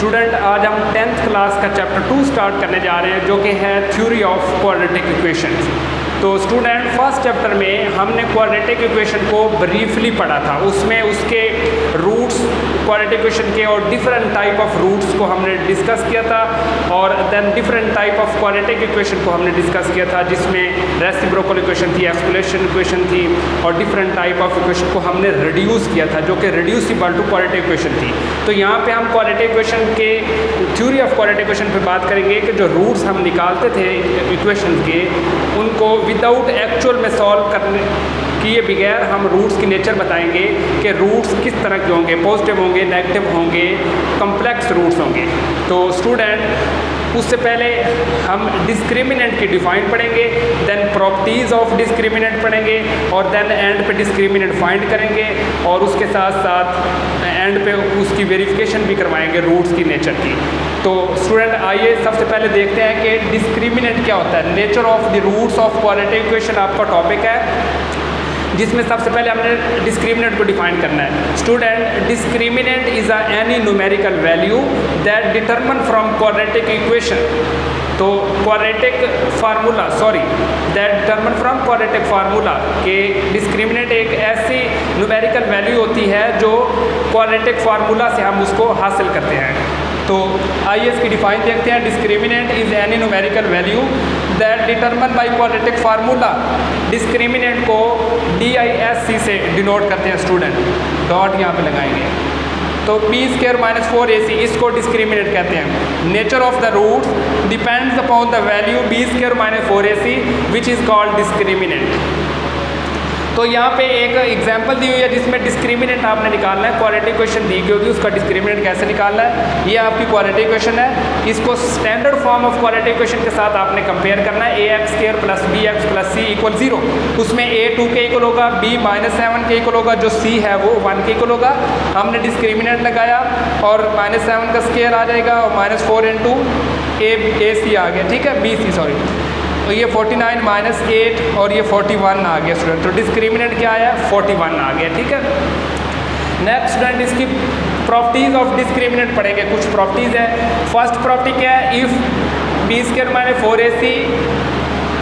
Student आज हम 10th class का चैप्टर 2 स्टार्ट करने जा रहे हैं जो कि है थ्योरी ऑफ क्वाड्रेटिक इक्वेशंस। तो स्टूडेंट फर्स्ट चैप्टर में हमने क्वाड्रेटिक इक्वेशन को ब्रीफली पढ़ा था, उसमें उसके रूट्स क्वाड्रेटिक इक्वेशन के और डिफरेंट टाइप ऑफ रूट्स को हमने डिस्कस किया था और then different type of quadratic equation को हमने डिस्कस किया था जिसमें रेसिप्रोकल इक्वेशन थी, एक्सक्लूशन इक्वेशन थी और डिफरेंट टाइप ऑफ इक्वेशन को हमने रिड्यूस किया था जो कि रिड्यूसिबल टू क्वाड्रेटिक इक्वेशन थी। तो यहाँ पे हम क्वाड्रेटिक इक्वेशन के थ्योरी ऑफ क्वाड्रेटिक इक्वेशन पे बात करेंगे कि जो रूट्स हम निकालते थे इक्वेशन के उनको विदाउट एक्चुअल में सॉल्व करने किए बगैर हम रूट्स की नेचर बताएंगे कि रूट्स किस तरह के होंगे, पॉजिटिव होंगे, नेगेटिव होंगे, कम्प्लेक्स रूट्स होंगे। तो स्टूडेंट उससे पहले हम डिस्क्रिमिनेंट की डिफाइन पढ़ेंगे, देन प्रॉपर्टीज़ ऑफ डिस्क्रिमिनेंट पढ़ेंगे और देन एंड पे डिस्क्रिमिनेंट फाइंड करेंगे और उसके साथ साथ एंड पे उसकी वेरिफिकेशन भी करवाएंगे रूट्स की नेचर की। तो स्टूडेंट आइए सबसे पहले देखते हैं कि डिस्क्रिमिनेंट क्या होता है। Nature of the roots of quadratic equation आपका टॉपिक है जिसमें सबसे पहले हमने डिस्क्रिमिनेंट को डिफाइन करना है। Student discriminant is any numerical value that determine from quadratic equation. तो quadratic formula that determine from quadratic formula के डिस्क्रिमिनेंट एक ऐसी न्यूमेरिकल वैल्यू होती है जो क्वाड्रेटिक फार्मूला से हम उसको हासिल करते हैं। तो आइए इसकी डिफाइन देखते हैं। Discriminant is any numerical value that determine by quadratic formula. Discriminant को DISC से डिनोट करते हैं स्टूडेंट, डॉट यहाँ पे लगाएंगे। तो b² - 4ac इसको डिस्क्रिमिनेंट कहते हैं। Nature of the root depends upon the value b² - 4ac which is called discriminant. तो यहाँ पे एक एग्जांपल दी हुई है जिसमें डिस्क्रिमिनेंट आपने निकालना है। क्वाड्रेटिक इक्वेशन दी गई होगी, उसका डिस्क्रिमिनेंट कैसे निकालना है। ये आपकी क्वाड्रेटिक इक्वेशन है, इसको standard form of quadratic equation के साथ आपने कंपेयर करना है। ax² + bx + c = 0। उसमें a 2 के इक्वल होगा, b -7 के इक्वल होगा, जो c है वो 1 के इक्वल होगा। हमने डिस्क्रिमिनेंट लगाया और -7 का स्क्वायर आ जाएगा और -4 × ac आ गया, ठीक है, bc तो ये 49 - 8 और ये 41 आ गया स्टूडेंट। तो डिस्क्रिमिनेंट क्या आया, 41 आ गया, ठीक है। नेक्स्ट स्टूडेंट इसकी प्रॉपर्टीज़ ऑफ डिस्क्रिमिनेंट पढ़ेंगे। कुछ प्रॉपर्टीज़ है। फर्स्ट प्रॉपर्टी क्या है, if b² - 4ac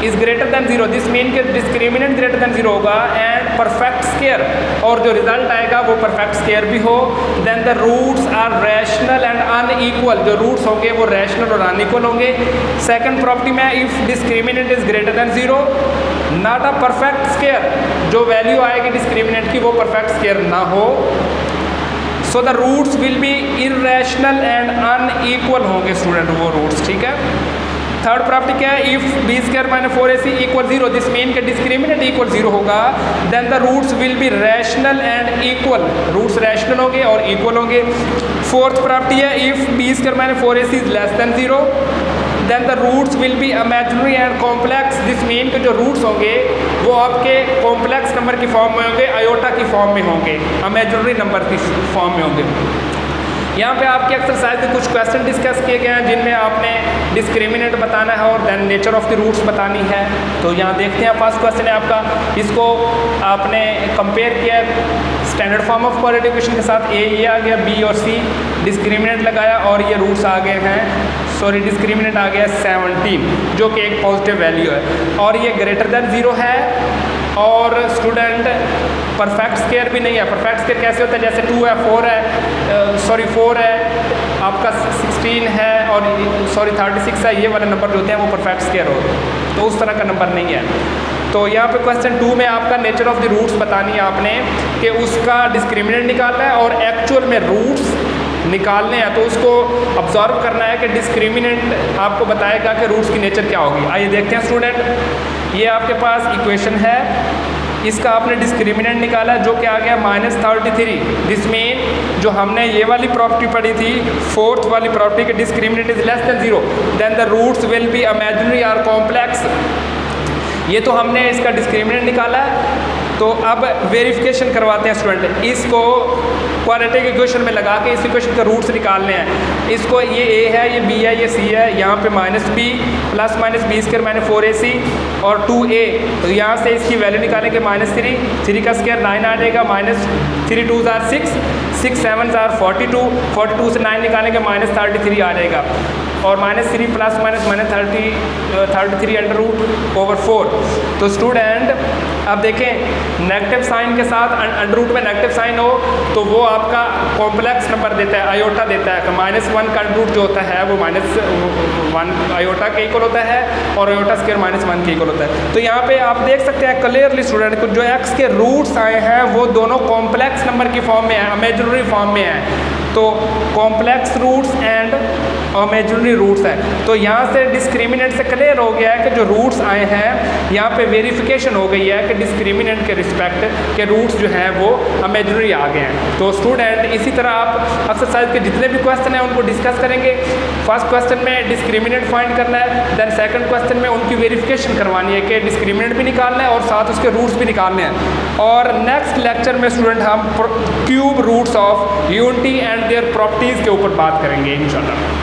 is greater than 0, this mean के डिस्क्रिमिनेंट ग्रेटर दैन 0 होगा एंड परफेक्ट स्क्वायर, और जो रिजल्ट आएगा वो परफेक्ट स्क्वायर भी हो। Then the roots are rational and unequal, जो रूट्स होंगे वो रैशनल और अनइक्वल होंगे। सेकंड प्रॉपर्टी में if discriminant is greater than 0 not a perfect square, जो वैल्यू आएगी डिस्क्रिमिनेंट की वो परफेक्ट स्क्वायर ना हो। So the roots will be irrational and unequal होंगे स्टूडेंट वो रूट्स, ठीक है। थर्ड प्रॉपर्टी क्या है, if b² - 4ac = 0, this mean के डिस्क्रिमिनेंट इक्वल 0 होगा, then the roots will be rational and equal, roots rational होंगे और इक्वल होंगे। फोर्थ प्रॉपर्टी है, if b² - 4ac is less than 0 then the roots will be imaginary and complex, this mean के जो roots होंगे वो आपके कॉम्प्लेक्स नंबर की फॉर्म में होंगे, आयोटा की फॉर्म में होंगे, इमेजिनरी नंबर की फॉर्म में होंगे। यहाँ पे आपके एक्सरसाइज में कुछ क्वेश्चन डिस्कस किए गए हैं जिनमें आपने डिस्क्रिमिनेंट बताना है और then nature of the roots बतानी है। तो यहाँ देखते हैं, फर्स्ट क्वेश्चन है आपका, इसको आपने कंपेयर किया standard form of quadratic equation के साथ। ये आ गया, b और c, डिस्क्रिमिनेंट लगाया और ये रूट्स आ गए हैं, डिस्क्रिमिनेंट आ गया 17 जो कि एक पॉजिटिव वैल्यू है और ये ग्रेटर दैन 0 है। और स्टूडेंट परफेक्ट स्क्वायर भी नहीं है। परफेक्ट स्क्वायर कैसे होता है, जैसे 2 है, 4 है, आपका 16 है और 36 है, ये वाले नंबर जो होते हैं वो परफेक्ट स्क्वायर होते हैं, तो उस तरह का नंबर नहीं है। तो यहाँ पे क्वेश्चन 2 में आपका नेचर ऑफ द रूट्स बतानी है आपने कि उसका डिस्क्रिमिनेंट निकालना है और एक्चुअल में रूट्स निकालने हैं, तो उसको ऑब्जर्व करना है कि डिस्क्रिमिनेंट आपको बताएगा कि रूट्स की नेचर क्या होगी। आइए देखते हैं स्टूडेंट, ये आपके पास इक्वेशन है, इसका आपने डिस्क्रिमिनेंट निकाला जो कि आ गया -33। दिस मीन जो हमने ये वाली प्रॉपर्टी पढ़ी थी, फोर्थ वाली प्रॉपर्टी के discriminant is less than 0 then the roots will be imaginary और कॉम्प्लेक्स। ये तो हमने इसका डिस्क्रिमिनेंट निकाला। तो अब वेरिफिकेशन करवाते हैं स्टूडेंट। इसको क्वाड्रेटिक इक्वेशन में लगा के इस इक्वेशन के रूट्स निकालने हैं। इसको ये ए है, ये बी है, ये सी है, यहाँ पे minus B plus minus B square minus 4ac और 2a, तो यहाँ से इसकी वैल्यू निकालेंगे -3, 3 का स्क्वायर 9 आ जाएगा, -3 2 जार 6, 6 7 जार 42, 42 से 9 निकालेंगे -33 आ जाएगा, और -3 plus minus -33 under root over 4। तो स्टूडेंट अब देखें नेगेटिव साइन के साथ अंडर रूट में नेगेटिव साइन हो तो वो आपका कॉम्प्लेक्स नंबर देता है, आयोटा देता है। -1 का अंडर रूट जो होता है वो -1 आयोटा के इक्वल होता है और आयोटा स्क्वायर -1 के इक्वल होता है। तो यहाँ पे आप देख सकते हैं क्लियरली स्टूडेंट को जो x के रूट्स आए हैं वो दोनों कॉम्प्लेक्स नंबर की फॉर्म में है, इमेजिनरी फॉर्म में है। तो complex roots and imaginary roots हैं। तो यहाँ से डिस्क्रिमिनेंट से क्लियर हो गया है कि जो रूट्स आए हैं यहाँ पे वेरिफिकेशन हो गई है कि डिस्क्रिमिनेंट के रिस्पेक्ट के रूट्स जो हैं वो इमेजिनरी आ गए हैं। तो स्टूडेंट इसी तरह आप एक्सरसाइज के जितने भी क्वेश्चन हैं उनको डिस्कस करेंगे। फर्स्ट क्वेश्चन में डिस्क्रिमिनेंट फाइंड करना है, देन सेकंड क्वेश्चन में उनकी वेरिफिकेशन करवानी है कि डिस्क्रिमिनेंट भी निकालना है और साथ उसके रूट्स भी निकालने हैं। और नेक्स्ट लेक्चर में स्टूडेंट हम cube roots of unity and their properties के ऊपर बात करेंगे इंशाल्लाह।